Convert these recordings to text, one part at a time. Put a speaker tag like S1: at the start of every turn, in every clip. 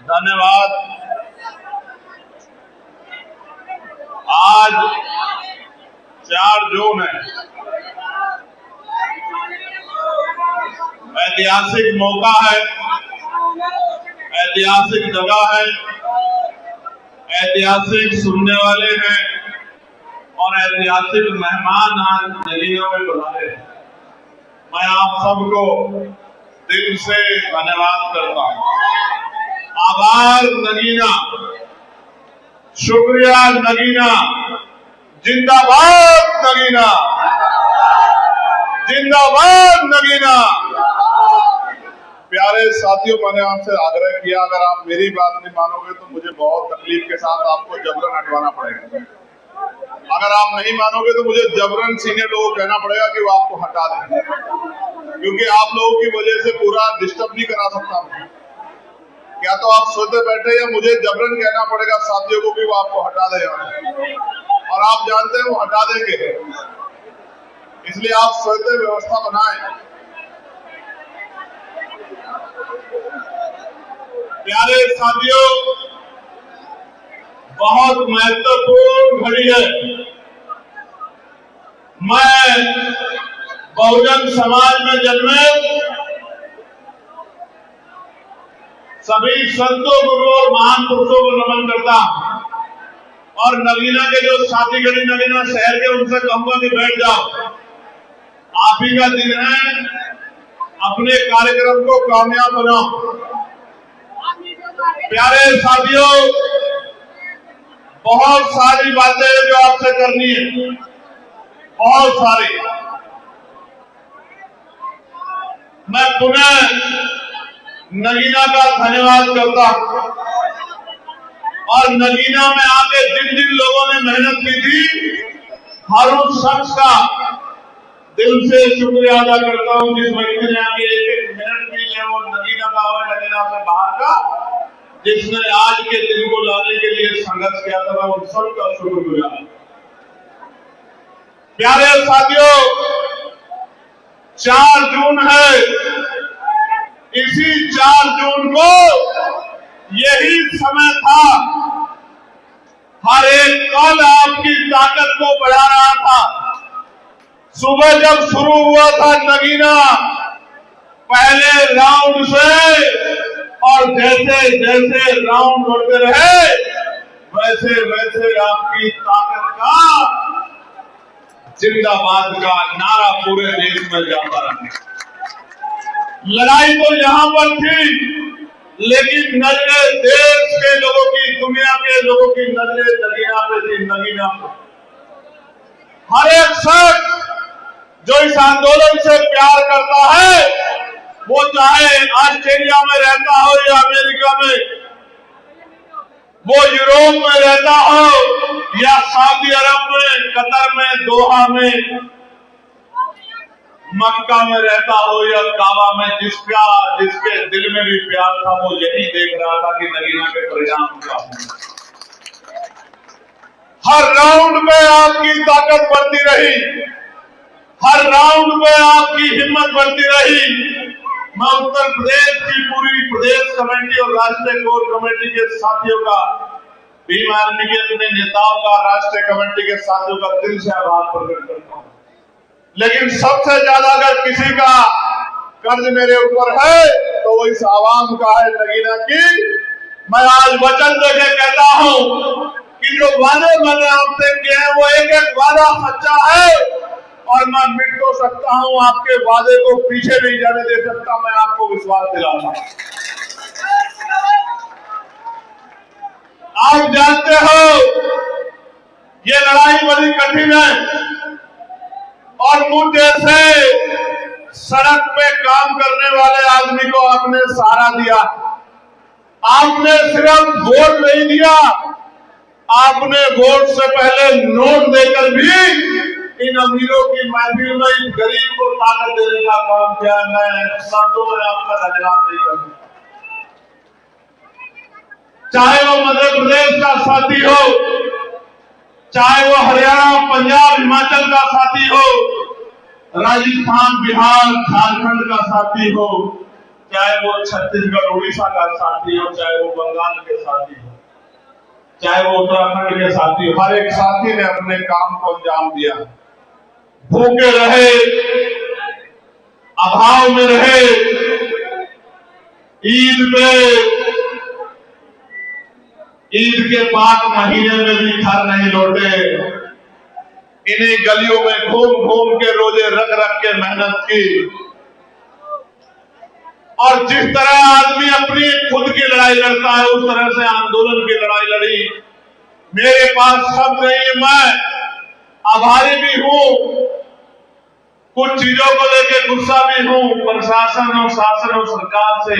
S1: धन्यवाद। आज 4 जून है, ऐतिहासिक मौका है, ऐतिहासिक जगह है, ऐतिहासिक सुनने वाले हैं और ऐतिहासिक मेहमान आज नगीना में बुलाए हैं। मैं आप सबको दिल से धन्यवाद करता हूं। आभार नगीना, शुक्रिया नगीना, जिंदाबाद नगीना, जिंदाबाद नगीना। प्यारे साथियों, मैंने आपसे आग्रह किया, अगर आप मेरी बात नहीं मानोगे तो मुझे बहुत तकलीफ के साथ आपको जबरन हटवाना पड़ेगा। अगर आप नहीं मानोगे तो मुझे जबरन सीनियर लोगों को कहना पड़ेगा कि वो आपको हटा दें, क्योंकि आप लोगों की वजह से पूरा डिस्टर्ब नहीं करा सकता हूं। क्या तो आप सोते बैठे या मुझे जबरन कहना पड़ेगा साथियों को कि वो आपको हटा दे, और आप जानते हैं वो हटा देंगे, इसलिए आप सोते व्यवस्था बनाएं। प्यारे साथियों, बहुत महत्वपूर्ण घड़ी है। मैं बहुजन समाज में जन्मे सभी संतों, गुरुओं और महान पुरुषों को नमन करता हूं, और नगीना के जो साथी गढ़ी नगीना शहर के, उनसे कहूंगा कि बैठ जाओ। आप ही का दिन है, अपने कार्यक्रम को कामयाब बनाओ। प्यारे साथियों, बहुत सारी बातें जो आपसे करनी है, बहुत सारी। मैं पुनः नगीना का धन्यवाद करता हूं, और नगीना में आके जिन जिन लोगों ने मेहनत की थी, हर उस शख्स का दिल से शुक्रिया अदा करता हूं जिस व्यक्ति ने आके एक मिनट भी है, वो नगीना का हो, नगीना से बाहर का, जिसने आज के दिन को लाने के लिए संघर्ष किया था, मैं उन सबका शुक्रगुजार। प्यारे साथियों, 4 जून है, इसी 4 जून को यही समय था, हर एक कल आपकी ताकत को बढ़ा रहा था। सुबह जब शुरू हुआ था नगीना, पहले राउंड से, और जैसे जैसे राउंड बढ़ते रहे, वैसे वैसे आपकी ताकत का, जिंदाबाद का नारा पूरे देश में जाता रहा। लड़ाई तो यहां पर थी, लेकिन नजरें देश के लोगों की, दुनिया के लोगों की नजरें नगीना पे थी, नगीना पे। हर एक शख्स जो इस आंदोलन से प्यार करता है, वो चाहे ऑस्ट्रेलिया में रहता हो या अमेरिका में, वो यूरोप में रहता हो या सऊदी अरब में, कतर में, दोहा में, मक्का में रहता हो या काबा में, जिसके दिल में भी प्यार था, वो यही देख रहा था कि नगीना के परिणाम क्या होंगे। हर राउंड में आपकी ताकत बढ़ती रही, हर राउंड में आपकी हिम्मत बढ़ती रही। मैं उत्तर प्रदेश की पूरी प्रदेश कमेटी और राष्ट्रीय कोर कमेटी के साथियों का, भीम आर्मी के अपने नेताओं का, राष्ट्रीय कमेटी के साथियों का दिल से आभार प्रकट करता हूं। लेकिन सबसे ज्यादा अगर किसी का कर्ज मेरे ऊपर है तो वो इस आवाम का है, नगीना की। मैं आज वचन देके कहता हूं कि जो वादे मैंने आपसे किए हैं, वो एक एक वादा सच्चा है, और मैं मिट तो सकता हूं, आपके वादे को पीछे नहीं जाने दे सकता। मैं आपको विश्वास दिलाता हूं। आप जानते हो ये लड़ाई बड़ी कठिन है, और मुझ जैसे सड़क पे काम करने वाले आदमी को आपने सहारा दिया। आपने सिर्फ वोट नहीं दिया, आपने वोट से पहले नोट देकर भी इन अमीरों की महफिल में इन गरीब को ताकत देने का काम किया। मैं शब्दों में आपका धन्यवाद नहीं करूंगा। चाहे वो मध्य प्रदेश का साथी हो, चाहे वो हरियाणा, पंजाब, हिमाचल का साथी हो, राजस्थान, बिहार, झारखंड का साथी हो, चाहे वो छत्तीसगढ़ उड़ीसा का साथी हो, चाहे वो बंगाल के साथी हो, चाहे वो उत्तराखंड के साथी हो, हर एक साथी ने अपने काम को अंजाम दिया। भूखे रहे, अभाव में रहे, ईद के 5 महीने में भी घर नहीं लौटे। इन्हीं गलियों में घूम घूम के रोजे रख रख के मेहनत की। और जिस तरह आदमी अपनी खुद की लड़ाई लड़ता है, उस तरह से आंदोलन की लड़ाई लड़ी। मेरे पास शब्द नहीं है, मैं आभारी भी हूं, कुछ चीजों को लेकर गुस्सा भी हूं प्रशासन और शासन और सरकार से,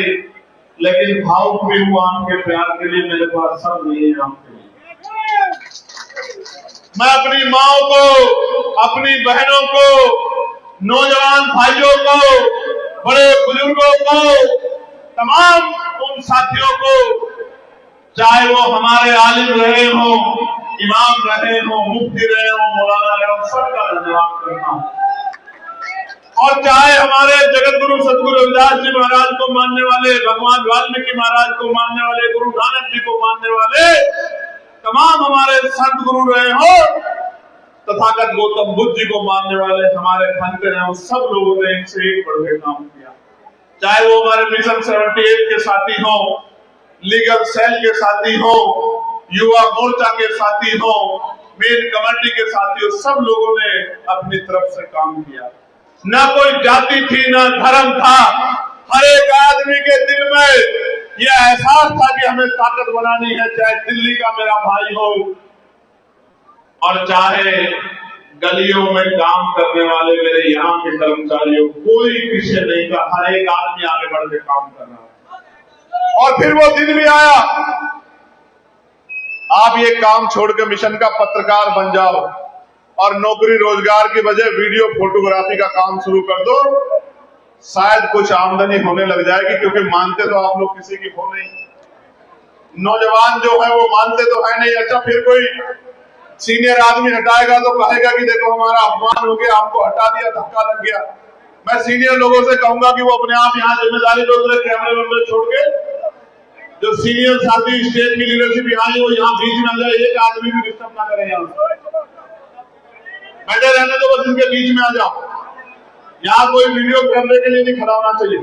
S1: लेकिन भावुक भी हूं आपके प्यार के लिए। मेरे पास शब्द नहीं है आपके लिए। मैं अपनी माओ को, अपनी बहनों को, नौजवान भाइयों को, बड़े बुजुर्गों को, तमाम उन साथियों को, चाहे वो हमारे आलिम रहे हो, इमाम रहे हो, मुफ्ती रहे हो, मौलाना रहे हो, सबका धन्यवाद करता हूं। और चाहे हमारे जगत गुरु सदगुरु रविदास जी महाराज को मानने वाले, भगवान वाल्मीकि महाराज को मानने वाले, गुरु नानक जी को मानने वाले तमाम हमारे संत गुरु रहे हो, तथागत गौतम बुद्ध जी को मानने वाले हमारे खंड रहे हो, सब लोगों ने एक से एक बढ़ के काम किया। चाहे वो हमारे मिशन 78 के साथी हो, लीगल सेल के साथी हो, युवा मोर्चा के साथी हो, मेन कमेटी के साथी हो, सब लोगों ने अपनी तरफ से काम किया। न कोई जाति थी, न धर्म था। हर एक आदमी के दिल में यह एहसास था कि हमें ताकत बनानी है, चाहे दिल्ली का मेरा भाई हो और चाहे गलियों में काम करने वाले मेरे यहाँ के कर्मचारी हो, कोई पीछे नहीं था। हर एक आदमी आगे बढ़ के काम कर रहा है। और फिर वो दिन भी आया, आप ये काम छोड़ के मिशन का पत्रकार बन जाओ और नौकरी रोजगार की वजह वीडियो फोटोग्राफी का काम शुरू कर दो, शायद कुछ आमदनी होने लग जाएगी, क्योंकि मानते तो आप लोग किसी की हो नहीं। नौजवान जो है वो मानते तो है नहीं। अच्छा, फिर कोई सीनियर आदमी हटाएगा तो कहेगा कि देखो हमारा अपमान हो गया, हमको हटा दिया, धक्का लग गया। मैं सीनियर लोगों से कहूंगा कि वो अपने आप यहाँ जिम्मेदारी कैमरे वैमरे छोड़ के, जो सीनियर साथी स्टेट की लीडरशिप यहाँ है, वो यहाँ बीच में आ जाए, एक आदमी भी डिस्टर्ब ना करे, यहाँ बैठे रहने दो, बस इनके बीच में आ जाओ। यहाँ कोई वीडियो कैमरे के लिए नहीं खड़ा होना चाहिए।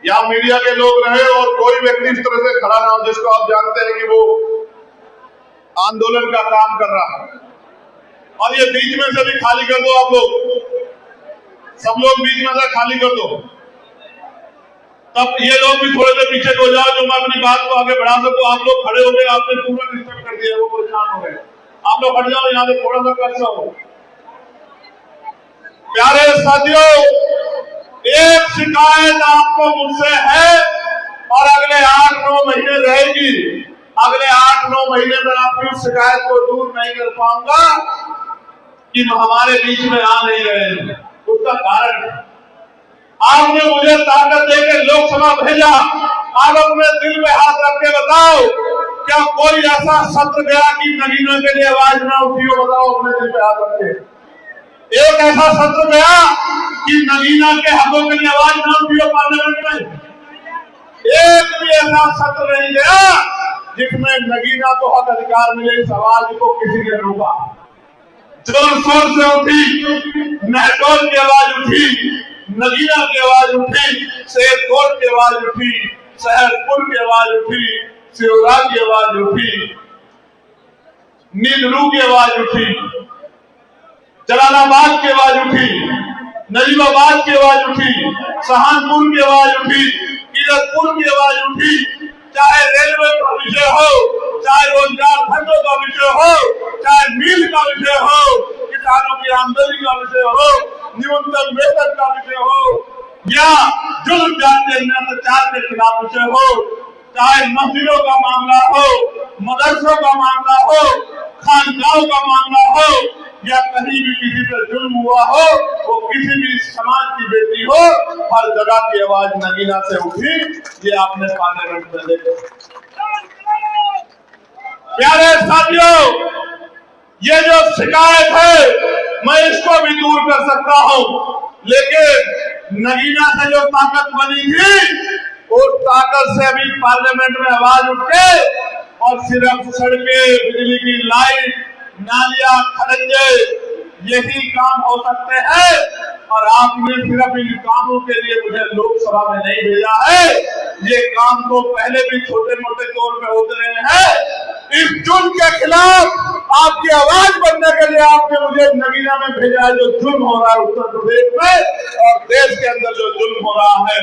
S1: यहाँ मीडिया के लोग रहे और कोई व्यक्ति इस तरह से खड़ा ना हो जिसको आप जानते हैं कि वो आंदोलन का काम कर रहा है। और ये बीच में से भी खाली कर दो, आप लोग सब लोग बीच में से खाली कर दो, तब ये लोग भी थोड़े से पीछे हो जाओ, जो मैं अपनी बात को आगे बढ़ा सकूं। आप लोग खड़े हो गए, आपने पूरा डिस्टर्ब कर दिया, वो परेशान हो गए। आप लोग हट जाओ, यहाँ से थोड़ा सा कट जाओ। प्यारे साथियों, एक शिकायत आपको मुझसे है और अगले 8-9 महीने रहेगी। अगले 8-9 महीने में आपकी उस शिकायत को दूर नहीं कर पाऊंगा कि हमारे बीच में आ नहीं रहे। उसका कारण आपने मुझे ताकत देकर लोकसभा भेजा। आप अपने दिल में हाथ रख के बताओ, क्या कोई ऐसा सत्र गया कि नगीना के लिए आवाज ना उठी हो? बताओ अपने दिल में हाथ रख के। एक ऐसा सत्र गया कि नगीना के हकों के लिए आवाज ना उठी हो पार्लियामेंट में? एक भी ऐसा सत्र नहीं गया जिसमें नगीना को हक अधिकार मिले। इस आवाज को किसी ने रोका? जोर शोर से उठी, महटोल की आवाज उठी, नगीना की आवाज उठी, शेरकोट की आवाज उठी, शहरपुर की आवाज उठी, सिरोरा की आवाज उठी, नींदरू की आवाज उठी, जलालाबाद की आवाज उठी, नजीबाबाद की आवाज उठी, सहारनपुर की आवाज उठी, कीरतपुर की आवाज उठी। चाहे रेलवे का विषय हो, चाहे रोजगार धंधों का विषय हो, चाहे मील का विषय हो, किसानों की आमदनी का विषय हो, न्यूनतम वेतन का विषय हो, या जुल्म जाति अत्याचार के खिलाफ विषय हो, चाहे मस्जिदों का मामला हो, मदरसों का मामला हो, खानकाहों का मामला हो, या कहीं भी किसी पर जुल्म हुआ हो, वो किसी भी समाज की बेटी हो, हर जगह की आवाज नगीना से उठी। ये आपने पार्लियामेंट में देखा। प्यारे साथियों, ये जो शिकायत है मैं इसको भी दूर कर सकता हूं, लेकिन नगीना से जो ताकत बनी थी, उस ताकत से अभी पार्लियामेंट में आवाज उठे और सिर्फ सड़कें, बिजली की लाइट, नालियां, खरंजे, यही काम हो सकते हैं। और आपने सिर्फ इन कामों के लिए मुझे लोकसभा में नहीं भेजा है, ये काम तो पहले भी छोटे मोटे तौर पे होते रहे हैं। इस जुल्म के खिलाफ आपकी आवाज बनने के लिए आपने मुझे नगीना में भेजा है, जो जुल्म हो रहा है उत्तर प्रदेश में और देश के अंदर जो जुल्म हो रहा है।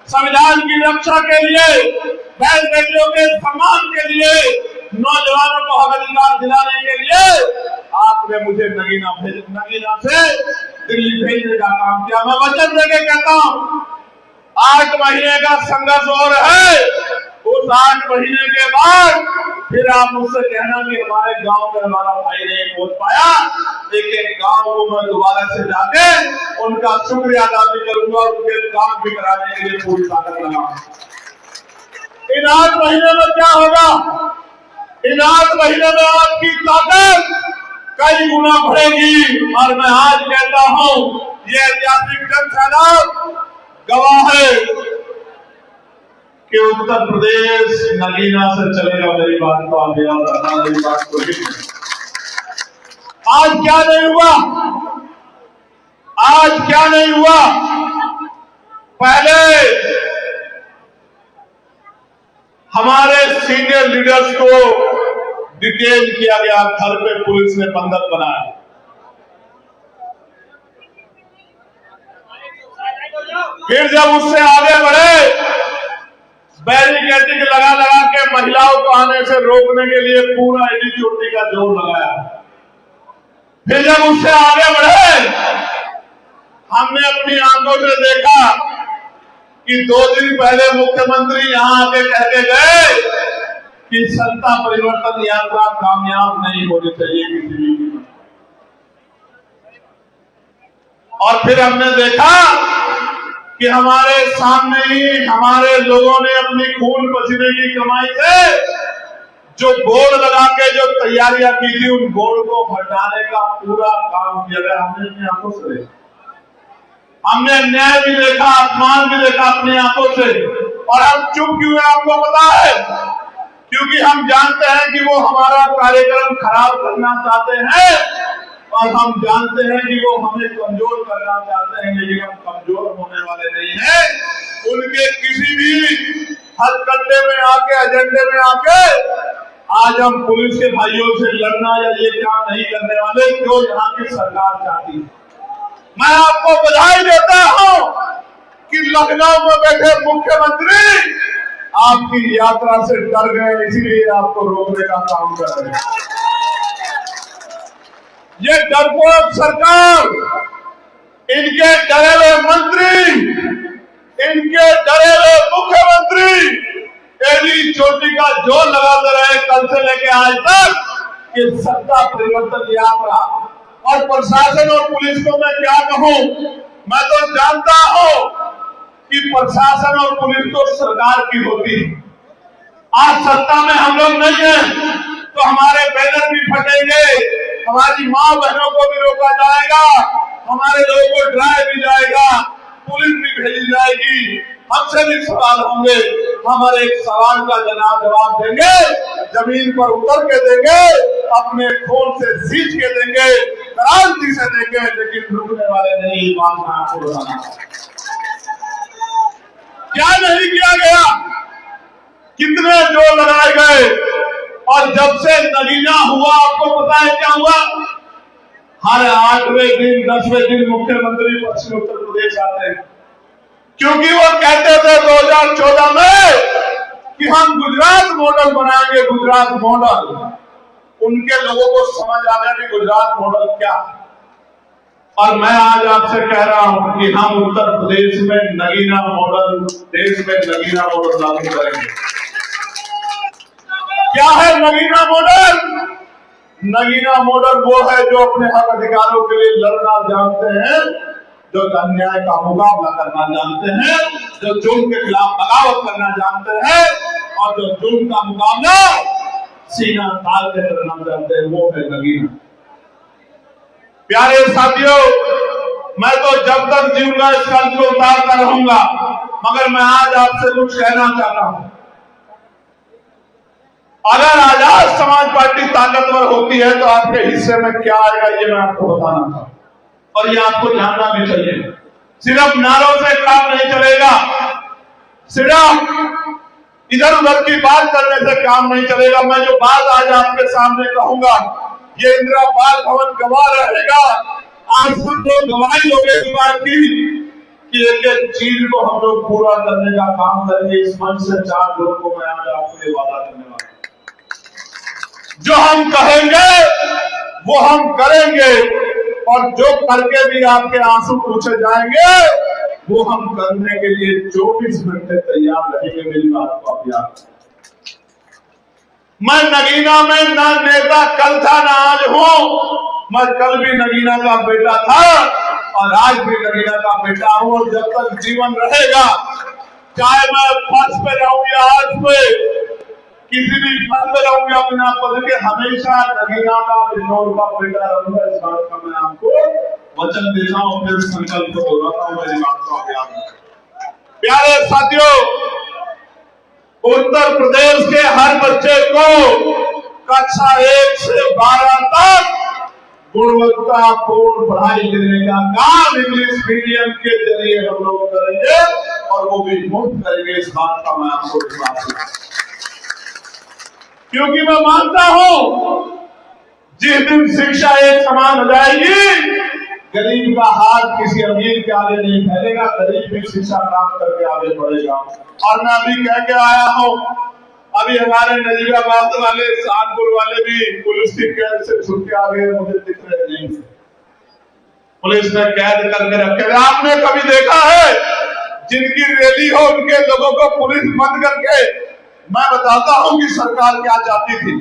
S1: संविधान की रक्षा के लिए, बहन बेटियों के सम्मान के लिए, नौजवानों को हक अधिकार दिलाने के लिए आपने मुझे नगीना से दिल्ली भेजने का काम किया। मैं वचन देके कहता हूं, 8 महीने का संघर्ष और है। उस 8 महीने के बाद फिर आप मुझसे कहना कि हमारे गांव में हमारा भाई नहीं पहुंच पाया। एक गांव को मैं दोबारा से जाके उनका शुक्रिया अदा भी करूंगा, उनके काम भी कराने के लिए पूरी ताकत लगाऊंगा। इन 8 महीने में क्या होगा? इन 8 महीने में आपकी ताकत कई गुना बढ़ेगी। और मैं आज कहता हूं, ये ऐतिहासिक जन गवाह है कि उत्तर प्रदेश नगीना से चलेगा। मेरी बात को आप याद रखना, मेरी बात को ही। आज क्या नहीं हुआ? आज क्या नहीं हुआ? पहले हमारे सीनियर लीडर्स को डिटेन किया गया, घर पे पुलिस ने बंधक बनाया। फिर जब उससे आगे बढ़े, बैरिकेडिंग लगा लगा के महिलाओं को आने से रोकने के लिए पूरा एडी चोटी का जोर लगाया। फिर जब उससे आगे बढ़े, हमने अपनी आंखों से देखा कि 2 दिन पहले मुख्यमंत्री यहां आके कह के गए कि सत्ता परिवर्तन यात्रा कामयाब नहीं होनी चाहिए किसी भी। और फिर हमने देखा कि हमारे सामने ही हमारे लोगों ने अपनी खून पसीने की कमाई से जो बोर्ड लगा के जो तैयारियां की थी, उन बोर्ड को हटाने का पूरा काम किया गया। हमने अपनी आंखों से देखा, हमने अन्याय भी देखा, अपमान भी देखा अपनी आंखों से। और हम चुप क्यों हैं आपको पता है? क्योंकि हम जानते हैं कि वो हमारा कार्यक्रम खराब करना चाहते हैं और हम जानते हैं कि वो हमें कमजोर करना चाहते हैं, लेकिन हम कमजोर होने वाले नहीं हैं। उनके किसी भी हथकंडे में आके, एजेंडे में आके आज हम पुलिस के भाइयों से लड़ना या ये काम नहीं करने वाले, जो यहाँ की सरकार चाहती है। मैं आपको बधाई देता हूं कि लखनऊ में बैठे मुख्यमंत्री आपकी यात्रा से डर गए, इसीलिए आपको रोकने का काम कर रहे हैं। ये डरपोक सरकार, इनके डरे हुए मंत्री, इनके डरे हुए मुख्यमंत्री एडी चोटी का जोर लगाते रहे कल से लेके आज तक कि सत्ता परिवर्तन यात्रा। और प्रशासन और पुलिस को मैं क्या कहूं? मैं तो जानता हूं कि प्रशासन और पुलिस तो सरकार की होती है। आज सत्ता में हम लोग नहीं हैं तो हमारे बैनर भी फटेंगे, हमारी माँ बहनों को भी रोका जाएगा, हमारे लोगों को डराया भी जाएगा, पुलिस भी भेजी जाएगी, हमसे भी सवाल होंगे। हम हर एक सवाल का जवाब देंगे, जमीन पर उतर के देंगे, अपने खून से सींच के देंगे, क्रांति से देंगे, लेकिन रुकने वाले नहीं। बात मैं आपको बताना, क्या नहीं किया गया, कितने जोर लगाए गए। और जब से नगीना हुआ, आपको पता है क्या हुआ? हर 8वें दिन 10वें दिन मुख्यमंत्री पश्चिम उत्तर प्रदेश आते हैं, क्योंकि वो कहते थे 2014 में कि हम गुजरात मॉडल बनाएंगे, गुजरात मॉडल। उनके लोगों को समझ आ गया कि गुजरात मॉडल क्या है। और मैं आज आपसे कह रहा हूं कि हम उत्तर प्रदेश में नगीना मॉडल, देश में नगीना मॉडल लागू करेंगे। क्या है नगीना मॉडल? नगीना मॉडल वो है जो अपने हक अधिकारों के लिए लड़ना जानते हैं, जो अन्याय का मुकाबला करना जानते हैं, जो जुल्म के खिलाफ बगावत करना जानते हैं और जो जुल्म का मुकाबला सीना तान के करना जानते हैं, वो है नगीना। प्यारे साथियों, मैं तो जब तक जीऊंगा इस कल को उतारता रहूंगा। मगर मैं आज आपसे कुछ कहना चाहता हूं। अगर आजाद समाज पार्टी ताकतवर होती है तो आपके हिस्से में क्या आएगा ये मैं आपको बताना चाहूं और ये आपको जानना भी चाहिए। सिर्फ नारों से काम नहीं चलेगा, सिर्फ इधर उधर की बात करने से काम नहीं चलेगा। मैं जो बात आज आपके सामने कहूंगा ये इंदिरा बाल भवन गवाह रहेगा। आज सब लोग गवाही लोगे इस बात की कि एक एक चीज को हम लोग पूरा करने का काम करेंगे। इस मंच से 4 लोगों को मैं आज आपके लिए वादा करने वाला हूं। जो हम कहेंगे वो हम करेंगे और जो करके भी आपके आंसू पूछे जाएंगे वो हम करने के लिए 24 घंटे तैयार रहेंगे। मेरी बात को आप याद। मैं नगीना में ना नेता कल था ना आज हूं। मैं कल भी नगीना का बेटा था और आज भी नगीना का बेटा हूं। और जब तक जीवन रहेगा, चाहे मैं फर्श पे रहूं या हाथ पे, किसी भी पद पे रहूं या बिना पद के, हमेशा नगीना का बिजनौर का बेटा रहूंगा। इस बात का मैं आपको वचन देता हूं, फिर संकल्प को दोहराता हूं। मेरी बात को आप याद रखें। प्यारे साथियों, उत्तर प्रदेश के हर बच्चे को कक्षा 1 से 12 तक गुणवत्तापूर्ण पढ़ाई देने का काम इंग्लिश मीडियम के जरिए हम लोग करेंगे और वो भी मुफ्त करेंगे। इस बात का मैं आपको विश्वास दूं, क्योंकि मैं मानता हूं जिस दिन शिक्षा एक समान हो जाएगी, गरीब का हाथ किसी अमीर के आगे नहीं फैलेगा, गरीब भी शिक्षा प्राप्त करके आगे बढ़ेगा। और मैं अभी कह के आया हूं, अभी हमारे नजीबाबाद वाले, कानपुर वाले भी पुलिस की कैद से छूट के आ गए, मुझे दिख रहे नहीं। पुलिस ने कैद करके रखे। आपने कभी देखा है जिनकी रैली हो उनके लोगों को पुलिस बंद करके? मैं बताता हूं कि सरकार क्या चाहती थी।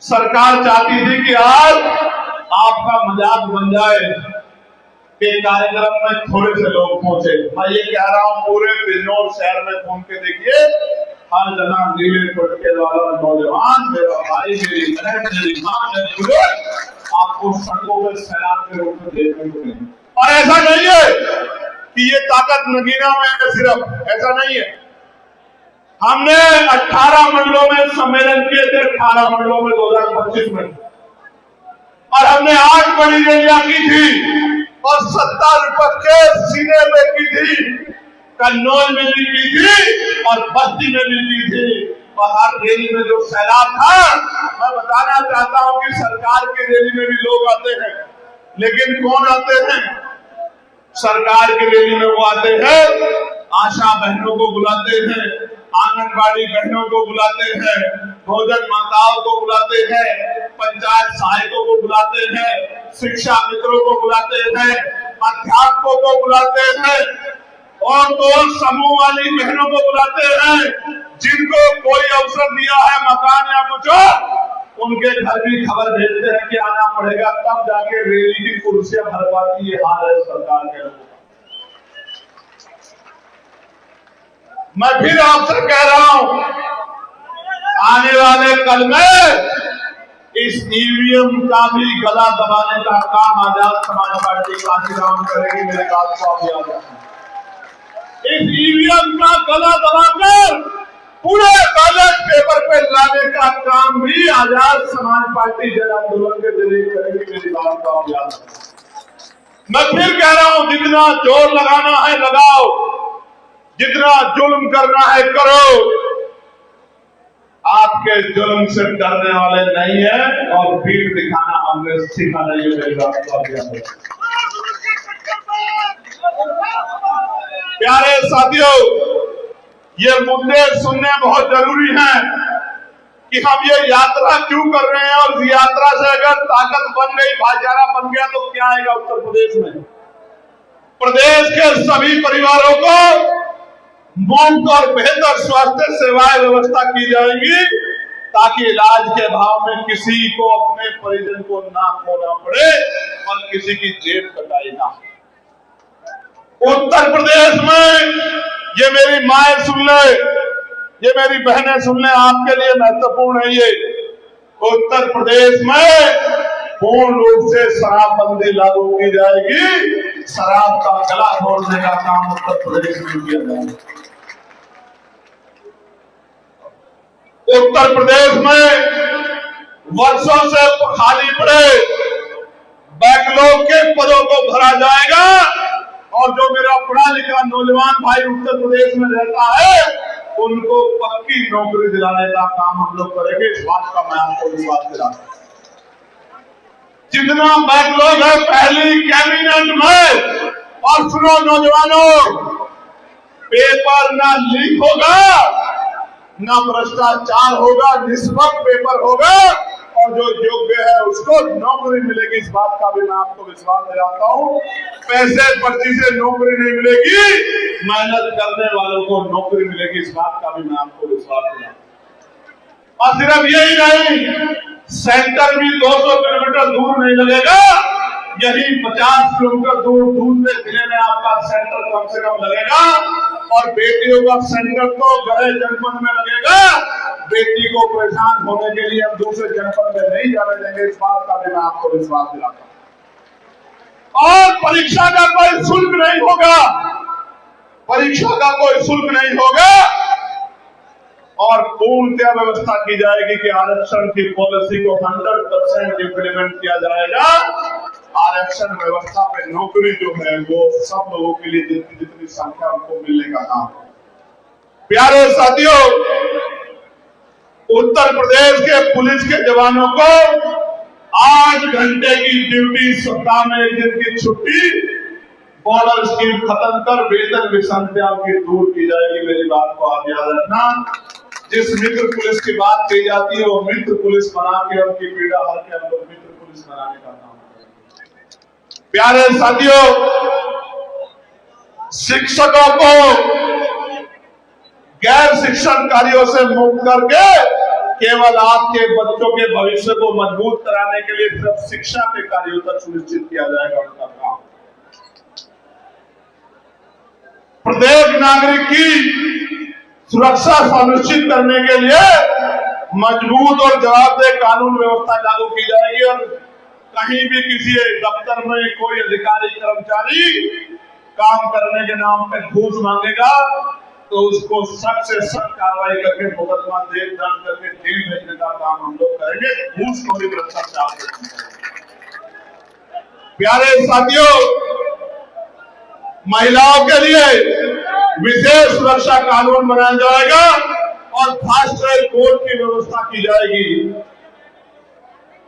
S1: सरकार चाहती थी कि आज आपका मजाक बन जाए कि कार्यक्रम में थोड़े से लोग पहुंचे। मैं ये कह रहा हूं पूरे बिजनौर शहर में घूम के देखिए, हर जगह नीले पटके वाला नौजवान, मेरा भाई, मेरी बहन, मेरी मां, मेरे बुजुर्ग आपको सड़कों में सैलाब के रूप में देखने को मिलेंगे। और ऐसा नहीं है कि ये ताकत नगीना में है, सिर्फ ऐसा नहीं है। हमने 18 मंडलों में सम्मेलन किए थे, 18 मंडलों में 2025 में, और हमने 8 बड़ी रैलियां की थी और 70 विपक्ष के सीने में की थी, कन्नौज में भी की थी और बस्ती में भी की थी। और हर रैली में जो सैलाब था, मैं बताना चाहता हूं कि सरकार की रैली में भी लोग आते हैं, लेकिन कौन आते हैं? सरकार की रैली में वो आते हैं, आशा बहनों को बुलाते हैं, आंगनबाड़ी बहनों को बुलाते हैं, भोजन माताओं को बुलाते हैं, पंचायत सहायकों को बुलाते हैं, शिक्षा मित्रों को बुलाते हैं, अध्यापकों को बुलाते हैं और तो समूह वाली बहनों को बुलाते हैं जिनको कोई अवसर दिया है मकान या कुछ, उनके घर भी खबर भेजते हैं कि आना पड़ेगा, तब जाके रैली की कुर्सियां भर पाती। ये हाल है सरकार के लोगों का। मैं फिर आपसे कह रहा हूं, आने वाले कल में इस ईवीएम का भी गला दबाने का काम आजाद समाज पार्टी काशीराम करेगी। मेरे बात को आप याद रखें। इस ईवीएम का गला दबाकर पूरे बैलेट पेपर पे लाने का काम भी आजाद समाज पार्टी जन आंदोलन के जरिए करेगी। मेरी बात को आप याद रखें। मैं फिर कह रहा हूं, जितना जोर लगाना है लगाओ, जितना जुल्म करना है करो। आपके जुल्म से डरने वाले नहीं है और भीड़ दिखाना हमने सीखा नहीं है। मेरी बात को आप याद रखें। प्यारे साथियों, ये मुद्दे सुनने बहुत जरूरी हैं कि हम ये यात्रा क्यों कर रहे हैं और यात्रा से अगर ताकत बन गई, भाईचारा बन गया तो क्या आएगा उत्तर प्रदेश में? प्रदेश के सभी परिवारों को मुफ्त और बेहतर स्वास्थ्य सेवाएं व्यवस्था की जाएगी ताकि इलाज के भाव में किसी को अपने परिजन को ना खोना पड़े और किसी की जेब कटाई ना। उत्तर प्रदेश में ये मेरी माएं सुन ले, ये मेरी बहनें सुन ले, आपके लिए महत्वपूर्ण है ये। उत्तर प्रदेश में पूर्ण रूप से शराबबंदी लागू की जाएगी। शराब का गला तोड़ने का काम उत्तर प्रदेश में किया जाए। उत्तर प्रदेश में वर्षों से खाली पड़े बैकलॉग के पदों को भरा जाएगा और जो मेरा पढ़ा लिखा नौजवान भाई उत्तर प्रदेश में रहता है उनको पक्की नौकरी दिलाने का काम हम लोग करेंगे। इस बात का मैं आपको विश्वास दिलाता हूं। जितना बैकलॉग है पहली कैबिनेट में, और सुनो नौजवानों, पेपर ना लीक होगा, ना भ्रष्टाचार होगा, निष्पक्ष पेपर होगा और जो योग्य है उसको नौकरी मिलेगी। इस बात का भी मैं आपको विश्वास दिलाता हूं। पैसे पर्ची से नौकरी नहीं मिलेगी, मेहनत करने वालों को नौकरी मिलेगी। इस बात का भी मैं आपको विश्वास दिलाता हूं। और सिर्फ यही नहीं, सेंटर भी 200 किलोमीटर दूर नहीं लगेगा, यही 50 किलोमीटर दूर दूसरे जिले में आपका सेंटर कम से कम लगेगा। और बेटियों का सेंटर तो गृह जनपद में लगेगा। बेटी को परेशान होने के लिए हम दूसरे जनपद में नहीं जाने देंगे। इस बात का भी मैं आपको विश्वास दिलाता हूं। और परीक्षा का कोई शुल्क नहीं होगा, परीक्षा का कोई शुल्क नहीं होगा और पूर्णतः व्यवस्था की जाएगी कि आरक्षण की पॉलिसी को 100% इम्प्लीमेंट किया जाएगा। आरक्षण व्यवस्था पे नौकरी जो है वो सब लोगों के लिए जितनी संख्या उनको मिलने का काम है। प्यारे साथियों, उत्तर प्रदेश के पुलिस के जवानों को 8 घंटे की ड्यूटी, सप्ताह में 1 दिन की छुट्टी, बॉर्डर स्कीम खत्म कर वेतन विषमता की दूर की जाएगी। मेरी बात को आप याद रखना। जिस मित्र पुलिस की बात की जाती है वो मित्र पुलिस बना के उनकी पीड़ा हर के हम लोग मित्र पुलिस बनाने का काम करेंगे। प्यारे साथियों, शिक्षकों को गैर शिक्षण कार्यों से मुक्त करके केवल आपके बच्चों के भविष्य को मजबूत कराने के लिए सिर्फ शिक्षा के कार्यों तक सुनिश्चित किया जाएगा उनका काम। प्रत्येक नागरिक की सुरक्षा सुनिश्चित करने के लिए मजबूत और जवाबदेह कानून व्यवस्था लागू की जाएगी। और कहीं भी किसी दफ्तर में कोई अधिकारी कर्मचारी काम करने के नाम पे घूस मांगेगा तो उसको सख्त से सख्त कार्रवाई करके मुकदमा दर्ज करके जेल भेजने का काम हम लोग करेंगे। घूस को भी भ्रष्टाचार करेंगे। प्यारे साथियों, महिलाओं के लिए विशेष सुरक्षा कानून बनाया जाएगा और फास्ट ट्रैक कोर्ट की व्यवस्था की जाएगी।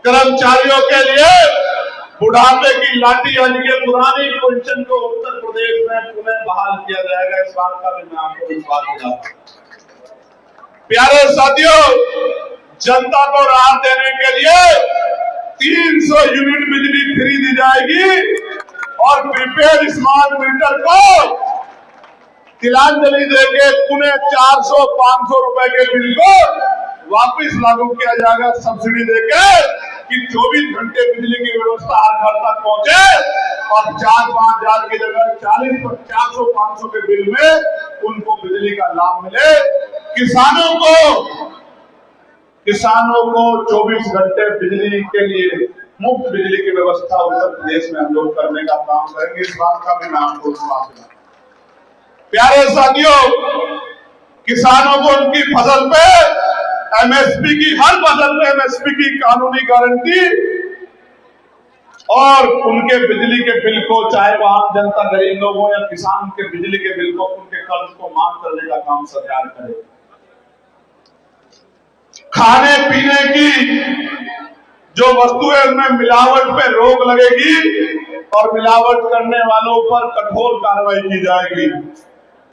S1: कर्मचारियों के लिए बुढ़ापे की लाठी यानी कि पुरानी पेंशन को उत्तर प्रदेश में पुनः बहाल किया जाएगा। इस बात का भी मैं आपको विश्वास दिलाता हूं। प्यारे साथियों, जनता को राहत देने के लिए 300 यूनिट बिजली फ्री दी जाएगी और प्रीपेड स्मार्ट मीटर को तिलांजलि देके पुनः 400-500 रुपए के बिल को वापस लागू किया जाएगा सब्सिडी देके कि 24 घंटे बिजली की व्यवस्था हर घर तक पहुंचे और 4-5 हजार की जगह 400-500 के बिल में उनको बिजली का लाभ मिले। किसानों को 24 घंटे बिजली के लिए मुफ्त बिजली की व्यवस्था उत्तर प्रदेश में हम लोग करने का काम करेंगे। इस बात का भी मैं आपको विश्वास दिलाता हूं। प्यारे साथियों, किसानों को उनकी फसल पे एमएसपी की, हर फसल पे एमएसपी की कानूनी गारंटी और उनके बिजली के बिल को, चाहे वो आम जनता गरीब लोग हो या किसान, के बिजली के बिल को, उनके कर्ज को माफ करने का काम सरकार करे। खाने पीने की जो वस्तुएं उनमें मिलावट पे रोक लगेगी और मिलावट करने वालों पर कठोर कार्रवाई की जाएगी।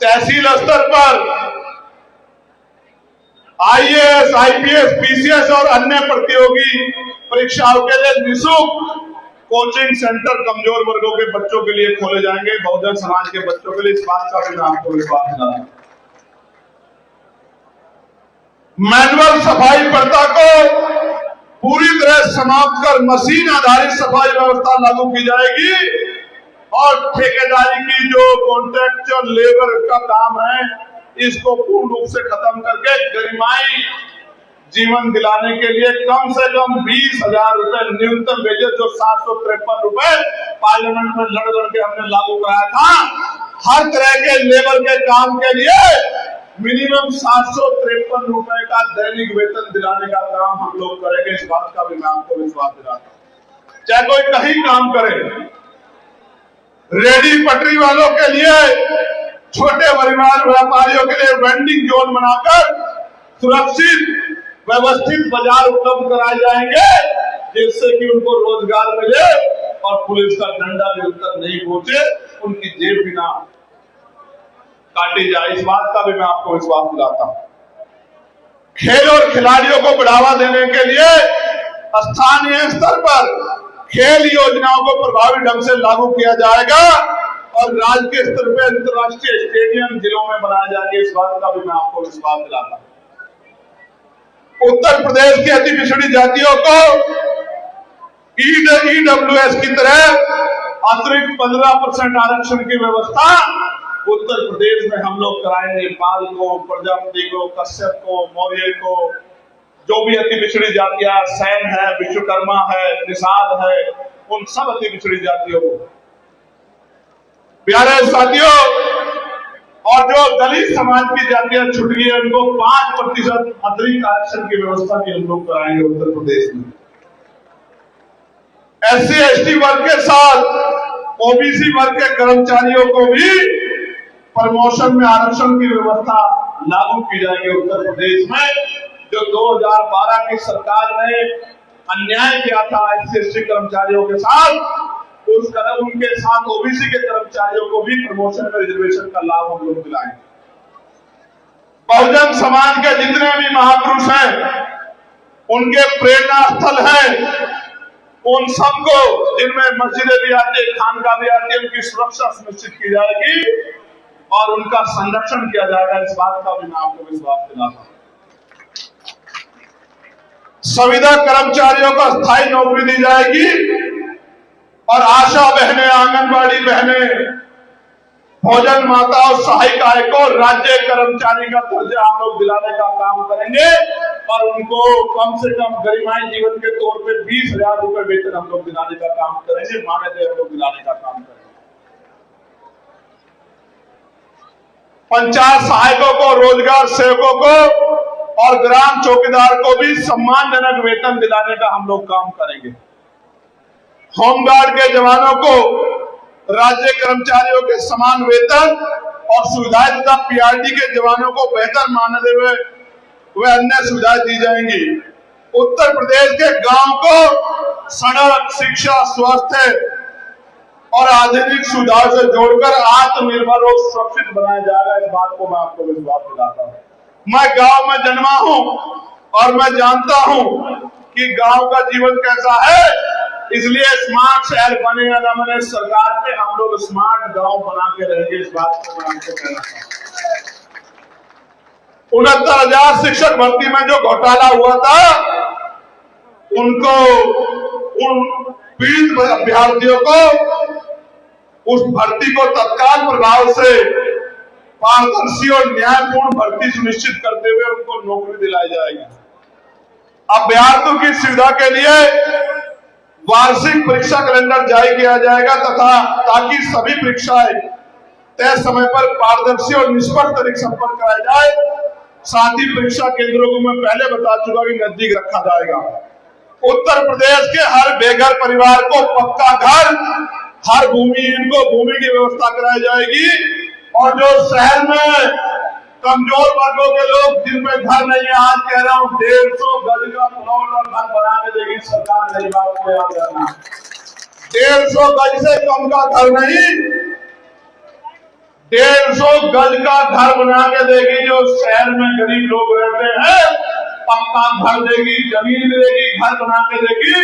S1: तहसील स्तर पर आईएएस, आईपीएस, पीसीएस और अन्य प्रतियोगी परीक्षाओं के लिए निःशुल्क कोचिंग सेंटर कमजोर वर्गों के बच्चों के लिए खोले जाएंगे, बहुजन समाज के बच्चों के लिए। इस बात का भी मैं आपको विश्वास दिलाता हूं। मैनुअल सफाई प्रथा को पूरी तरह समाप्त कर मशीन आधारित सफाई व्यवस्था लागू की जाएगी और ठेकेदारी की जो कॉन्ट्रैक्चुअल लेबर का काम है इसको पूर्ण रूप से खत्म करके गरिमाई जीवन दिलाने के लिए कम से कम 20,000 रुपए न्यूनतम वेजेस, जो 753 रुपए पार्लियामेंट में लड़ के हमने लागू कराया था। हर तरह के लेबर के काम के लिए मिनिमम 753 रुपए का दैनिक वेतन दिलाने का काम हम लोग करेंगे। इस बात का भी मैं आपको विश्वास दिलाता हूं। चाहे कोई कहीं काम करे, रेडी पटरी वालों के लिए, छोटे परिवार व्यापारियों के लिए वेंडिंग जोन बनाकर सुरक्षित व्यवस्थित बाजार उपलब्ध कराए जाएंगे, जिससे कि उनको रोजगार मिले और पुलिस का डंडा भी उन तक नहीं पहुंचे, उनकी जेब भी ना काटी जाए। इस बात का भी मैं आपको विश्वास दिलाता हूं। खेल और खिलाड़ियों को बढ़ावा देने के लिए स्थानीय स्तर पर खेल योजनाओं को प्रभावी ढंग से लागू किया जाएगा और राज्य के स्तर पर अंतर्राष्ट्रीय स्टेडियम जिलों में बनाए जाएंगे। इस बात का भी मैं आपको विश्वास दिलाता हूं। उत्तर प्रदेश की अति पिछड़ी जातियों को ईडब्ल्यूएस की तरह अतिरिक्त 15% आरक्षण की व्यवस्था उत्तर प्रदेश में हम लोग कराएंगे। पाल को, प्रजापति को, कश्यप को, मौर्य को, जो भी अति पिछड़ी जातियां, सैन है, विश्वकर्मा है, निषाद है, उन सब अति पिछड़ी जातियों को। प्यारे साथियों, और जो दलित समाज की जातियां छूट गई है, उनको 5% अतिरिक्त आरक्षण की व्यवस्था भी हम लोग कराएंगे उत्तर प्रदेश में। SC ST वर्ग के साथ OBC वर्ग के कर्मचारियों को भी प्रमोशन में आरक्षण की व्यवस्था लागू की जाएगी उत्तर प्रदेश में। जो 2012 की सरकार ने अन्याय किया था SC ST कर्मचारियों के साथ, उस कदम उनके साथ OBC के कर्मचारियों को भी प्रमोशन में रिजर्वेशन का लाभ हम लोग दिलाएंगे। बहुजन समाज के जितने भी महापुरुष हैं, उनके प्रेरणा स्थल हैं, उन सबको, जिनमें मस्जिदें भी आती है, खानका भी आती है, उनकी सुरक्षा सुनिश्चित की जाएगी और उनका संरक्षण किया जाएगा। इस बात का भी मैं आपको विश्वास दिलाता हूं। संविदा कर्मचारियों को स्थायी नौकरी दी जाएगी और आशा बहनें, आंगनबाड़ी बहनें, भोजन माता और सहायिकाएं को राज्य कर्मचारी का दर्जा हम लोग दिलाने का काम करेंगे और उनको कम से कम गरिमाई जीवन के तौर पे 20,000 रुपए वेतन हम लोग दिलाने का काम करेंगे, मानदेय हम लोग दिलाने का काम करेंगे। पंचायत सहायकों को, रोजगार सेवकों को और ग्राम चौकीदार को भी सम्मानजनक वेतन दिलाने का हम लोग काम करेंगे। होमगार्ड के जवानों को राज्य कर्मचारियों के समान वेतन और सुविधाएं तथा PRD के जवानों को बेहतर मानदेय व अन्य सुविधाएं दी जाएंगी। उत्तर प्रदेश के गांव को सड़क, शिक्षा, स्वास्थ्य और आधुनिक सुविधाओं से जोड़कर आत्मनिर्भर और सुरक्षित बनाया जाएगा। इस बात को मैं आपको विश्वास दिलाता हूं। मैं गांव में जन्मा हूं और मैं जानता हूं कि गांव का जीवन कैसा है। इसलिए स्मार्ट शहर बने या न बने, सरकार पे हम लोग स्मार्ट गांव बना के रहेंगे। इस बात को मैं आपको कहना चाहता हूं। 69,000 शिक्षक भर्ती में जो घोटाला हुआ था, उनको, उन पीड़ित अभ्यर्थियों को उस भर्ती को तत्काल प्रभाव से पारदर्शी और न्यायपूर्ण भर्ती सुनिश्चित करते हुए उनको नौकरी दिलाई जाएगी। अभ्यर्थियों की सुविधा के लिए वार्षिक परीक्षा कैलेंडर जारी किया जाएगा तथा ताकि सभी परीक्षाएं तय समय पर पारदर्शी और निष्पक्ष तरीके संपन्न कराई जाए। साथ ही परीक्षा केंद्रों को मैं पहले बता चुका कि नजदीक रखा जाएगा। उत्तर प्रदेश के हर बेघर परिवार को पक्का घर, हर भूमिहीन को भूमि की व्यवस्था कराई जाएगी और जो शहर में कमजोर वर्गों के लोग जिनमें घर नहीं है, आज कह रहा हूं 150 गज का प्लॉट और घर बना के देगी सरकार। नई बात को याद रखना, 150 गज से कम का घर नहीं, 150 गज का घर बना के देगी। जो शहर में गरीब लोग रहते हैं, पक्का घर देगी, जमीन देगी, घर बना के देगी।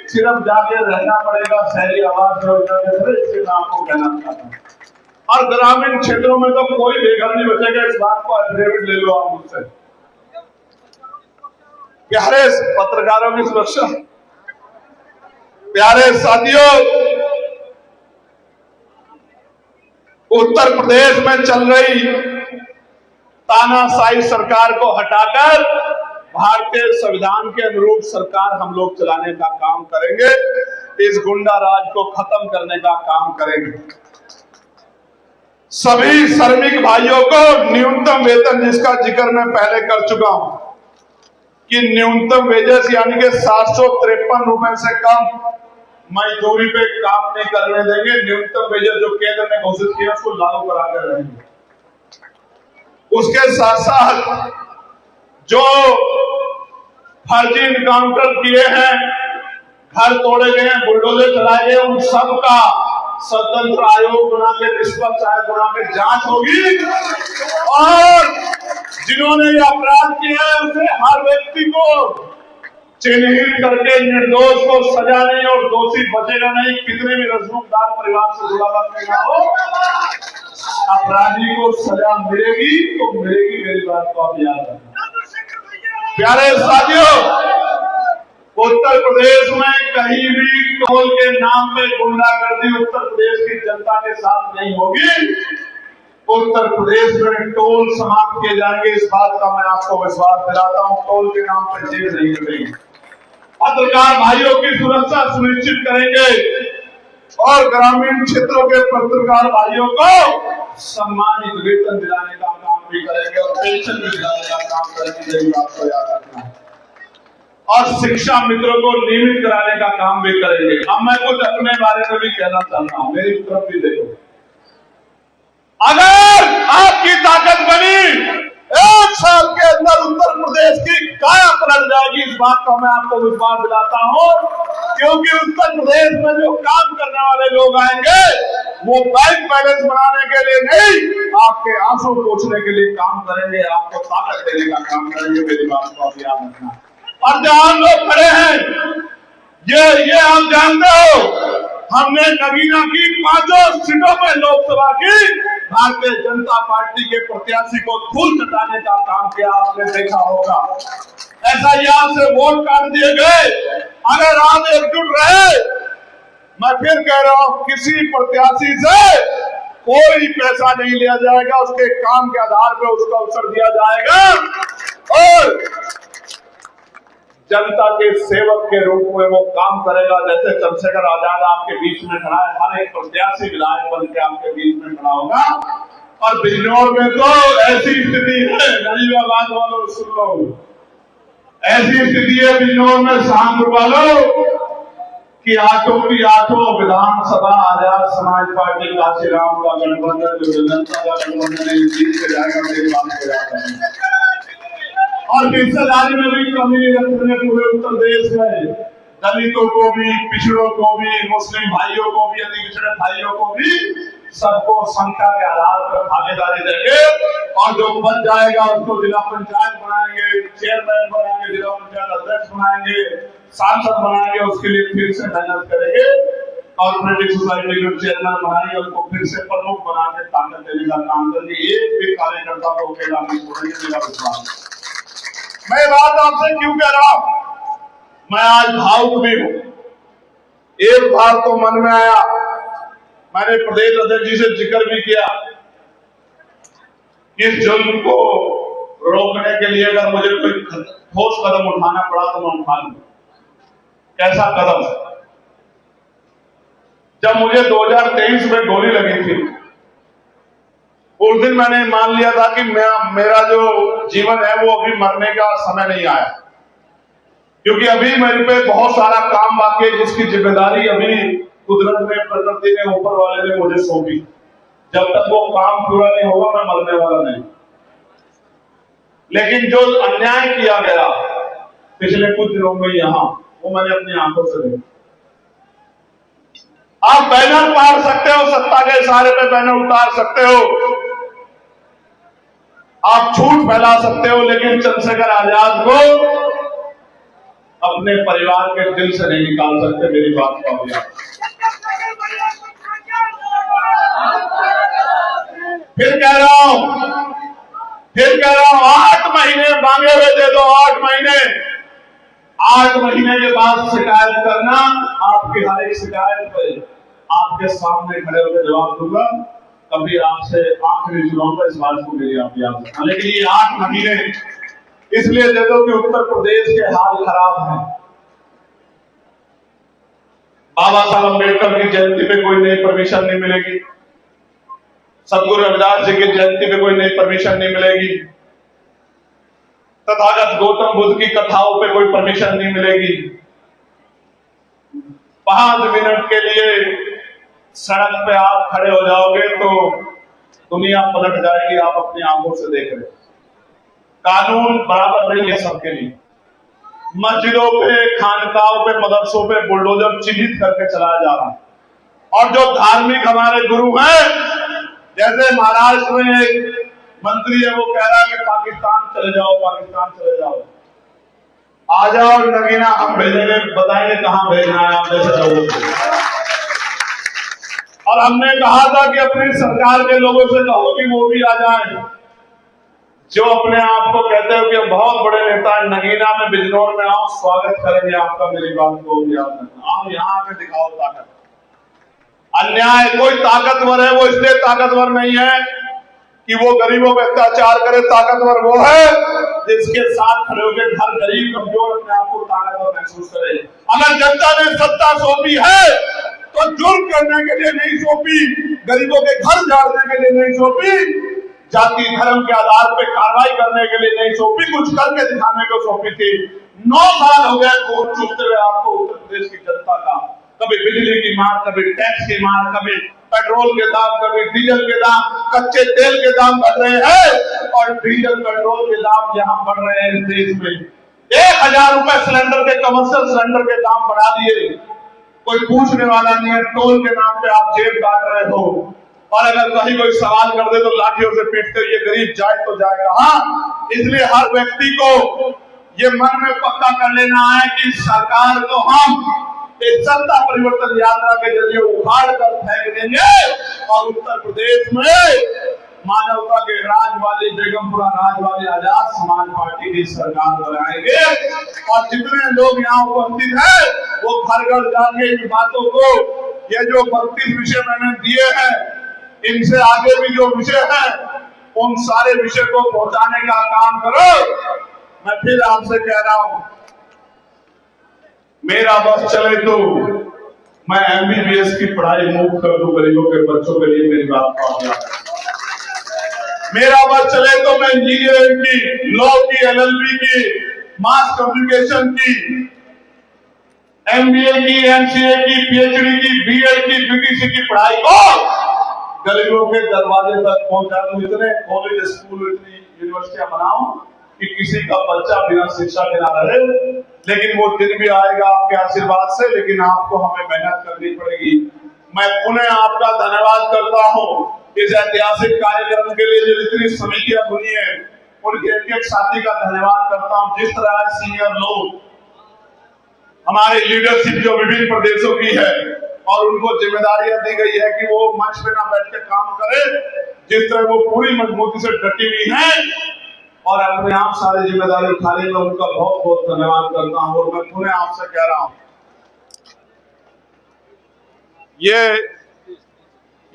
S1: सिर्फ जाके रहना पड़ेगा शहरी आवास योजना के तहत। इसके नाम को कहना चाहता हूँ। और ग्रामीण क्षेत्रों में तो कोई बेघर नहीं बचेगा। इस बात को एफिडेविट ले लो आप मुझसे। प्यारे पत्रकारों की सुरक्षा, प्यारे साथियों, उत्तर प्रदेश में चल रही तानाशाही सरकार को हटाकर भारतीय संविधान के अनुरूप सरकार हम लोग चलाने का काम करेंगे, इस गुंडा राज को खत्म करने का काम करेंगे। सभी श्रमिक भाइयों को न्यूनतम वेतन, जिसका जिक्र मैं पहले कर चुका हूं कि न्यूनतम वेजेस यानी कि 753 रुपए से कम मजदूरी पे काम नहीं करने देंगे। न्यूनतम वेजेस जो केंद्र ने घोषित किया उसको लागू करा कर रहेंगे। उसके साथ साथ जो फर्जी इनकाउंटर किए हैं, घर तोड़े गए हैं, बुलडोजर चलाए गए, उन सब का स्वतंत्र आयोग बना के, निष्पक्ष आयोग बना के जांच होगी और जिन्होंने ये अपराध किया है उसे हर व्यक्ति को चिन्हित करके निर्दोष को सजा नहीं और दोषी बचेगा नहीं। कितने भी रसूखदार परिवार से जुड़ा हुआ हो, अपराधी को सजा मिलेगी तो मिलेगी। मेरी बात को आप याद रखना। प्यारे साथियों, उत्तर प्रदेश में कहीं भी टोल के नाम पे गुंडागर्दी उत्तर प्रदेश की जनता के साथ नहीं होगी। उत्तर प्रदेश में टोल समाप्त किए जाएंगे, इस बात का मैं आपको विश्वास दिलाता हूं। टोल के नाम पर जेल नहीं करेंगे। पत्रकार भाइयों की सुरक्षा सुनिश्चित करेंगे और ग्रामीण क्षेत्रों के पत्रकार भाइयों को सम्मानित वेतन दिलाने का काम भी करेंगे और पेंशन भी दिलाने का काम करेंगे। यही बात को याद रखना है। और शिक्षा मित्रों को नियमित कराने का काम भी करेंगे। अब मैं कुछ अपने बारे में भी कहना चाहता हूं, मेरी तरफ भी देखो। अगर आपकी ताकत बनी, 1 साल के अंदर उत्तर प्रदेश की काया पलट जाएगी, इस बात का मैं आपको विश्वास दिलाता हूं। क्योंकि उत्तर प्रदेश में जो काम करने वाले लोग आएंगे वो बैंक बैलेंस बनाने के लिए नहीं, आपके आंसू पोंछने के लिए काम करेंगे, आपको ताकत देने का काम करेंगे। मेरी बात को आप याद रखना। और जहां लोग खड़े हैं, ये आप जानते हो, हमने नगीना की 5 सीटों पर लोकसभा की भारतीय जनता पार्टी के प्रत्याशी को धूल चटाने का काम किया, आपने देखा होगा। ऐसा यहाँ से वोट काट दिए गए। अगर आप एकजुट रहे, मैं फिर कह रहा हूं, किसी प्रत्याशी से कोई पैसा नहीं लिया जाएगा, उसके काम के आधार पर उसको अवसर दिया जाएगा और जनता के सेवक के रूप में वो काम करेगा। जैसे चंद्रशेखर आजाद आपके बीच में खड़ा है, हर एक प्रत्याशी विधायक बन के आपके बीच में खड़ा होगा। और बिजनौर में तो ऐसी स्थिति है, गरीबाबाद वालों सुन लो, ऐसी स्थिति है बिजनौर में शाहपुर वालों कि आठों की आठों विधानसभा आजाद समाज पार्टी काशीराम का गठबंधन, जो जनता का गठबंधन जीत के जाएगा। मेरी बात को याद रखना। और हिस्सेदारी में भी कमी रखने पूरे उत्तर प्रदेश में दलितों को भी, पिछड़ों को भी, मुस्लिम भाइयों को भी, अति पिछड़े भाइयों को भी, सबको संख्या के आधार पर भागीदारी देंगे। और जो बच जाएगा उसको जिला पंचायत बनाएंगे, चेयरमैन बनाएंगे, जिला पंचायत अध्यक्ष बनाएंगे, सांसद बनाएंगे। उसके लिए फिर से मेहनत करेंगे। कॉर्पोरेटिव सोसाइटी के चेयरमैन बनाएंगे, उनको फिर से प्रमुख बना के ताकत देने का काम करेंगे। एक भी कार्यकर्ता को अकेला नहीं छोड़ेंगे, मेरा विश्वास। मैं बात आपसे क्यों कह रहा हूं, मैं आज भावुक भी हूं। एक बार तो मन में आया, मैंने प्रदेश अध्यक्ष जी से जिक्र भी किया, इस जुल्म को रोकने के लिए अगर मुझे कोई ठोस कदम उठाना पड़ा तो मैं उठा लूं। कैसा कदम? जब मुझे 2023 में गोली लगी थी, उस दिन मैंने मान लिया था कि मेरा जो जीवन है वो अभी मरने का समय नहीं आया, क्योंकि अभी मेरे पे बहुत सारा काम बाकी है, जिसकी जिम्मेदारी अभी कुदरत ने, प्रकृति ने, ऊपर वाले ने मुझे सौंपी। जब तक वो काम पूरा नहीं होगा मैं मरने वाला नहीं। लेकिन जो अन्याय किया गया पिछले कुछ दिनों में यहाँ, वो मैंने अपनी आंखों से देखा। आप बैनर पार सकते हो, सत्ता के इशारे पे बैनर उतार सकते हो, आप झूठ फैला सकते हो, लेकिन चंद्रशेखर आजाद को अपने परिवार के दिल से नहीं निकाल सकते। मेरी बात का फिर कह रहा हूं 8 महीने मांगे हुए दे दो। 8 महीने के बाद शिकायत करना, आपकी हर एक शिकायत पे आपके सामने खड़े होकर जवाब दूंगा। कभी आपसे आंख नहीं चुनाऊंगा, इस बात को मेरी आप याद रखना। लेकिन ये 8 महीने इसलिए दे दो कि उत्तर प्रदेश के हाल खराब हैं। बाबा साहब अम्बेडकर की जयंती पे कोई नई परमिशन नहीं मिलेगी, सदगुरु रविदास जी की जयंती पे कोई नई परमिशन नहीं मिलेगी, तथागत गौतम बुद्ध की कथाओं पे कोई परमिशन नहीं मिलेगी। 5 मिनट के लिए सड़क पे आप खड़े हो जाओगे तो दुनिया पलट जाएगी, आप अपनी आंखों से देख रहे हो। कानून बराबर नहीं है सबके लिए। मस्जिदों पे, खानकाओं पे, मदरसों पे बुलडोजर चिन्हित करके चलाया जा रहा है। और जो धार्मिक हमारे गुरु हैं, जैसे महाराष्ट्र में एक मंत्री है, वो कह रहा है कि पाकिस्तान चले जाओ, पाकिस्तान चले जाओ। आ जाओ नगीना, हम भेजेंगे, बताएंगे कहां भेजना है आप जैसे लोगों को। और हमने कहा था कि अपनी सरकार के लोगों से कहो कि वो भी आ जाए, जो अपने आप को कहते हो कि हम बहुत बड़े नेता हैं। नगीना में, बिजनौर में आओ, स्वागत करेंगे आपका। मेरी बात को याद रखना, आप यहाँ आके दिखाओ ताकत। अन्याय, कोई ताकतवर है वो इसलिए ताकतवर नहीं है कि वो गरीबों पे अत्याचार करे। ताकतवर वो है जिसके साथ खड़े होकर हर गरीब कमजोर अपने आप को ताकतवर महसूस करे। अगर जनता ने सत्ता सौंपी है तो जुर्म करने के लिए नहीं सौंपी, गरीबों के घर झाड़ने के लिए नहीं सौंपी, जाति धर्म के आधार पे कार्रवाई करने के लिए नहीं सौंपी, कुछ करके दिखाने को सौंपी थी। 9 साल हो गए खून चूसते हुए आपको उत्तर प्रदेश की जनता का। कभी बिजली की मार, कभी टैक्स की मार, कभी पेट्रोल के दाम, कभी डीजल के दाम, कच्चे तेल के दाम बढ़ रहे हैं और डीजल पेट्रोल के दाम यहाँ बढ़ रहे हैं। इस देश में 1000 रुपए सिलेंडर के, कमर्शियल सिलेंडर के दाम बढ़ा दिए। कोई पूछने वाला नहीं है। टोल के नाम पे आप जेब काट रहे हो, और अगर कहीं कोई सवाल कर दे तो लाठियों से पीटते, ये गरीब जाए तो जाए कहां। इसलिए हर व्यक्ति को ये मन में पक्का कर लेना है कि सरकार को हम एक सत्ता परिवर्तन यात्रा के जरिए उखाड़ कर फेंक देंगे और उत्तर प्रदेश में मानवता के राज वाली, बेगमपुरा राज वाली आजाद समाज पार्टी की सरकार बनाएंगे। और जितने लोग यहाँ उपस्थित हैं वो घर घर जाके इन बातों को, ये जो 32 विषय मैंने दिए हैं, इनसे आगे भी जो विषय है उन सारे विषय को पहुंचाने का काम करो। मैं फिर आपसे कह रहा हूं, मेरा बस चले तो मैं MBBS की पढ़ाई मुक्त कर दूं गरीबों के बच्चों के लिए। मेरी बात पाऊंगा। मेरा बस चले तो मैं इंजीनियरिंग की, लॉ की, LLB की, मास कम्युनिकेशन की, MBA की, MCA की, PhD की, BEd की, BTC की पढ़ाई को गरीबों के दरवाजे तक पहुंचा दूं। इतने कॉलेज, स्कूल, इतनी यूनिवर्सिटियां बनाऊं कि किसी का बच्चा बिना शिक्षा के ना रहे। लेकिन वो दिन भी आएगा आपके आशीर्वाद से, लेकिन आपको हमें मेहनत करनी पड़ेगी। मैं पुनः आपका धन्यवाद करता हूं इस ऐतिहासिक कार्यक्रम के लिए जो इतनी समितियां बनी है, उनके एक साथी का धन्यवाद करता हूं। जिस तरह सीनियर लोग, हमारी लीडरशिप जो विभिन्न प्रदेशों की है और उनको जिम्मेदारियां दी गई है कि वो मंच पे ना बैठ के काम करे, जिस तरह वो पूरी मजबूती से डटी हुई है और अपने आप सारी जिम्मेदारी उठा रही है, मैं उनका बहुत बहुत धन्यवाद करता हूं। और मैं पुनः आपसे कह रहा हूं,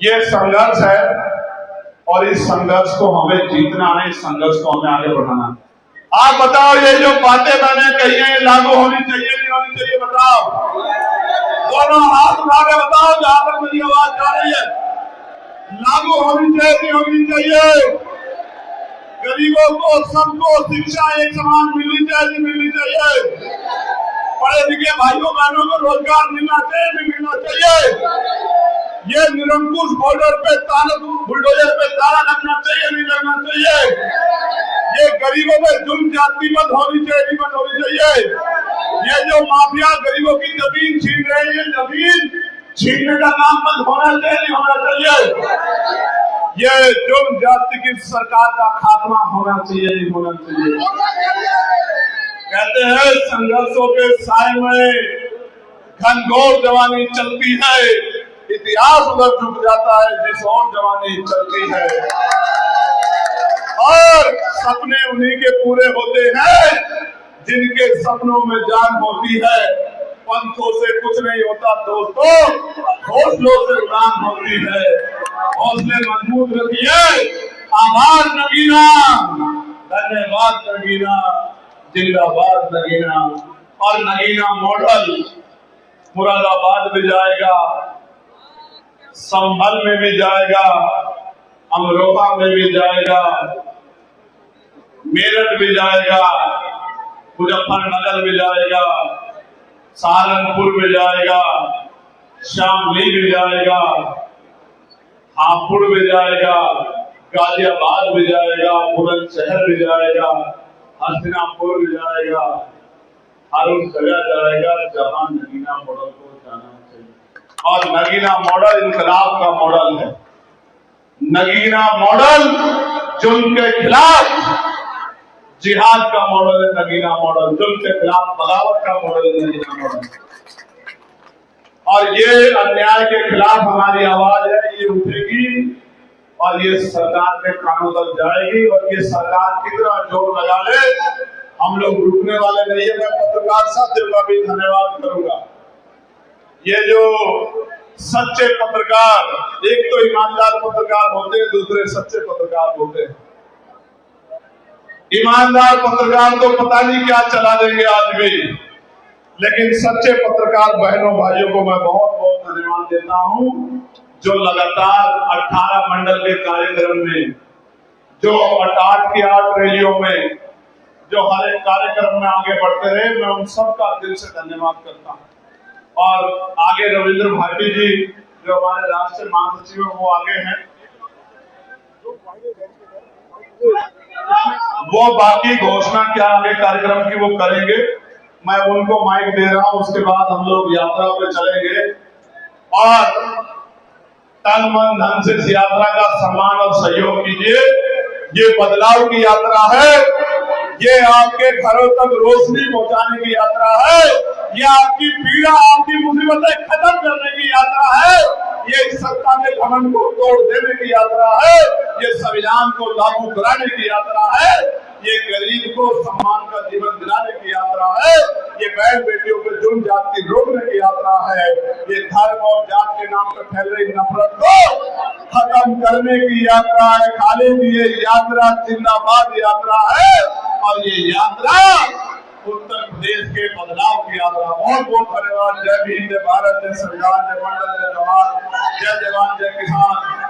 S1: ये संघर्ष है और इस संघर्ष को हमें जीतना है, इस संघर्ष को हमें आगे बढ़ाना है। आप बताओ, ये जो बातें मैंने कही है लागू होनी चाहिए नहीं होनी चाहिए? बताओ, दोनों हाथ उठा के बताओ जहां तक मेरी आवाज जा रही है। लागू होनी चाहिए नहीं होनी चाहिए? गरीबों को, सबको शिक्षा एक समान मिलनी चाहिए, मिलनी चाहिए? पढ़े लिखे भाइयों बहनों को रोजगार मिलना चाहिए, नहीं मिलना चाहिए? ये निरंकुश बॉर्डर पे ताला, बुलडोजर पे ताला लगना चाहिए, नहीं लगना चाहिए? ये गरीबों पे जुल्म जाति बंद होनी चाहिए, नहीं बंद होनी चाहिए? ये जो माफिया गरीबों की जमीन छीन रहे हैं, जमीन छीनने का काम बंद होना चाहिए, नहीं होना चाहिए? ये जुल्म जाति की सरकार का खात्मा होना चाहिए, नहीं होना चाहिए? कहते हैं संघर्षों के साए में घनघोर जवानी चलती है, इतिहास उधर झुक जाता है जिस और जवानी चलती है। और सपने उन्हीं के पूरे होते हैं जिनके सपनों में जान होती है। पंखों से कुछ नहीं होता दोस्तों, हौसलों से उड़ान होती है। हौसले मजबूत रखिए। आभार नगीना, धन्यवाद नगीना। जिंदाबाद नगीना। और नगीना मॉडल मुरादाबाद में जाएगा, संभल में भी जाएगा, अमरोहा में भी जाएगा, मेरठ भी जाएगा, मुजफ्फरनगर भी जाएगा, सहारनपुर में जाएगा, शामली में जाएगा, हापुड़ में जाएगा, गाजियाबाद में जाएगा, बुलंदशहर में जाएगा, हस्तिनापुर में जाएगा, हर उस जगह जाएगा जहां नगीना मॉडल को जाना चाहिए। और नगीना मॉडल इनकलाब का मॉडल है। नगीना मॉडल जुल्म के खिलाफ जिहाद का मॉडल है। नगीना मॉडल जुल्म के खिलाफ बगावत का मॉडल है। नगीना मॉडल और ये अन्याय के खिलाफ हमारी आवाज है, ये उठेगी और ये सरकार के कानों तक जाएगी। और ये सरकार कितना जोर लगा ले, हम लोग रुकने वाले नहीं है। मैं पत्रकार साथियों का भी धन्यवाद करूंगा। ये जो सच्चे पत्रकार, एक तो ईमानदार पत्रकार होते हैं, दूसरे सच्चे पत्रकार होते हैं। ईमानदार पत्रकार तो पता नहीं क्या चला देंगे आज भी, लेकिन सच्चे पत्रकार बहनों भाइयों को मैं बहुत बहुत धन्यवाद देता हूं, जो लगातार 18 मंडल के कार्यक्रम में, जो 8 की 8 रैलियों में, जो हर एक कार्यक्रम में आगे बढ़ते रहे। मैं उन सबका दिल से धन्यवाद करता हूं। और आगे रविंद्र भाटी जी जो हमारे राष्ट्रीय महासचिव हैं वो आगे हैं, वो बाकी घोषणा क्या आगे कार्यक्रम की वो करेंगे। मैं उनको माइक दे रहा हूं, उसके बाद हम लोग यात्रा पे चलेंगे और तन मन धन से इस यात्रा का सम्मान और सहयोग कीजिए। ये बदलाव की यात्रा है, ये आपके घरों तक रोशनी पहुंचाने की यात्रा है, ये आपकी पीड़ा, आपकी मुसीबतें खत्म करने की यात्रा है, ये इस सत्ता के घमंड को तोड़ देने की यात्रा है, ये संविधान को लागू कराने की यात्रा है, ये गरीब को सम्मान का जीवन दिलाने की यात्रा है, ये बहन बेटियों पे जुल्म जाति रोकने की यात्रा है, ये धर्म और जात के नाम पर फैल रही नफरत को खत्म करने की यात्रा है। खाली भी ये यात्रा जिंदाबाद यात्रा है और ये यात्रा उत्तर प्रदेश के बदलाव की यात्रा। बहुत बहुत धन्यवाद। जय भीम, जय भारत, जय संविधान, जय मंडल, जय जवान, जय जवान, जय किसान।